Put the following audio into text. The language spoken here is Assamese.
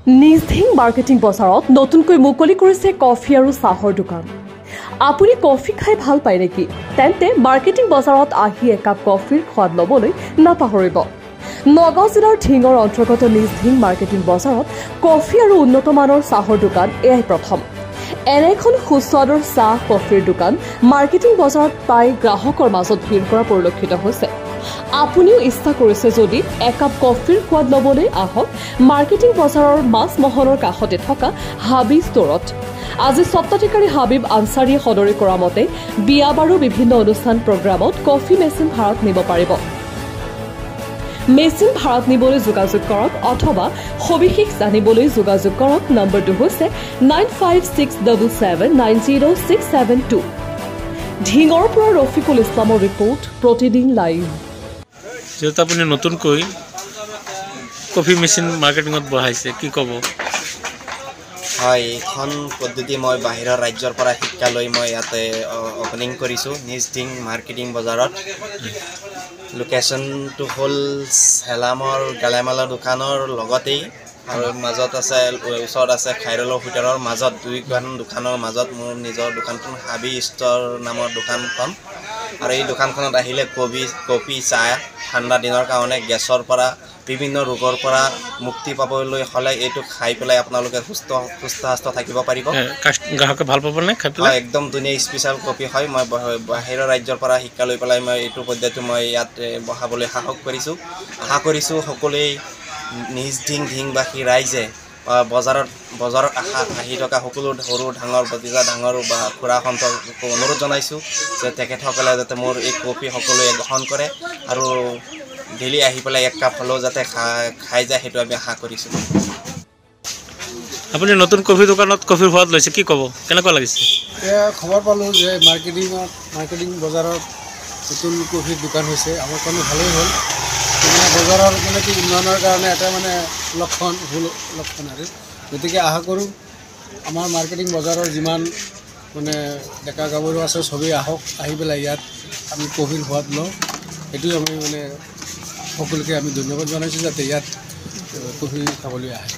নিজিং মাৰ্কেটিং বজাৰত নতুনকৈ মুকলি কৰিছে কফি আৰু চাহৰ দোকান। আপুনি কফি খাই ভাল পায় নেকি? তেন্তে মাৰ্কেটিং বজাৰত আহি একাপ কফিৰ সোৱাদ ল'বলৈ নাপাহৰিব। নগাঁও জিলাৰ ঢিঙৰ অন্তৰ্গত নিজিং মাৰ্কেটিং বজাৰত কফি আৰু উন্নত মানৰ চাহৰ দোকান এয়াই প্ৰথম। এনে এখন সুস্বাদুৰ চাহ কফিৰ দোকান মাৰ্কেটিং বজাৰত পাই গ্ৰাহকৰ মাজত ভিৰ কৰা পৰিলক্ষিত হৈছে। আপুনিও ইচ্ছা কৰিছে যদি একাপ কফিৰ সোৱাদ ল'বলৈ আহক মাৰ্কেটিং বজাৰৰ মাছ মহলৰ কাষতে থকা হাবি ষ্টৰত। আজি স্বত্বাধিকাৰী হাবিব আনচাৰীয়ে সদৰি কৰা মতে বিয়া বাৰু বিভিন্ন অনুষ্ঠান প্ৰগ্ৰামত কফি মেচিন ভাড়াত নিব পাৰিব। মেচিন ভাড়াত নিবলৈ যোগাযোগ কৰক অথবা সবিশেষ জানিবলৈ যোগাযোগ কৰক। নম্বৰটো হৈছে 9567790672। ঢিঙৰ পৰা ৰফিকুল ইছলামৰ ৰিপৰ্ট, প্ৰতিদিন লাইভ। যেহেতু আপুনি নতুনকৈ কফি মেচিন মাৰ্কেটিঙত বহাইছে, কি ক'ব? হয়, এইখন পদ্ধতি মই বাহিৰৰ ৰাজ্যৰ পৰা শিক্ষা লৈ মই ইয়াতে অপেনিং কৰিছোঁ নিজিং মাৰ্কেটিং বজাৰত। লোকেশ্যনটো হ'ল চেলামৰ গেলামালৰ দোকানৰ লগতেই আৰু মাজত আছে, ওচৰত আছে খাইৰলৰ হোটেলৰ মাজত, দুইখন দোকানৰ মাজত মোৰ নিজৰ দোকানখন হাবি ষ্ট'ৰ নামৰ দোকানখন। আৰু এই দোকানখনত আহিলে কফি চাহ ঠাণ্ডা দিনৰ কাৰণে গেছৰ পৰা বিভিন্ন ৰোগৰ পৰা মুক্তি পাবলৈ হ'লে এইটো খাই পেলাই আপোনালোকে সুস্থ থাকিব পাৰিব। গ্ৰাহকে ভাল পাবনে খাই পেলাই? একদম ধুনীয়া স্পেচিয়েল কফি হয়। মই বাহিৰৰ ৰাজ্যৰ পৰা শিক্ষা লৈ পেলাই মই এইটো পদ্ধতি মই ইয়াত বহাবলৈ সাহস কৰিছোঁ। আশা কৰিছোঁ সকলোৱেই ঢিংবাসী ৰাইজে বজাৰত আহি থকা সকলো সৰু ডাঙৰ ভতিজা ডাঙৰ বা খুৰা সন্তকো অনুৰোধ জনাইছোঁ যে তেখেতসকলে যাতে মোৰ এই কফি সকলোৱে গ্ৰহণ কৰে আৰু ডেইলি আহি পেলাই এক কাপ হ'লেও যাতে খাই যায়, সেইটো আমি আশা কৰিছোঁ। আপুনি নতুন কফি দোকানত কফিৰ সোৱাদ লৈছে, কি ক'ব? কেনেকুৱা লাগিছে? এয়া খবৰ পালোঁ যে মাৰ্কেটিং বজাৰত নতুন কফিৰ দোকান হৈছে। আমাৰ কাৰণে ভালেই হ'ল। বজাৰৰ কি উন্নয়নৰ কাৰণে এটা লক্ষণ আৰু গতিকে আশা কৰোঁ আমাৰ মাৰ্কেটিং বজাৰৰ যিমান ডেকা গাভৰু আছে চবেই আহক, আহি পেলাই ইয়াত আমি কফিৰ সোৱাদ লওঁ। সেইটোৱে আমি সকলোকে আমি ধন্যবাদ জনাইছোঁ যাতে ইয়াত কফি খাবলৈ আহে।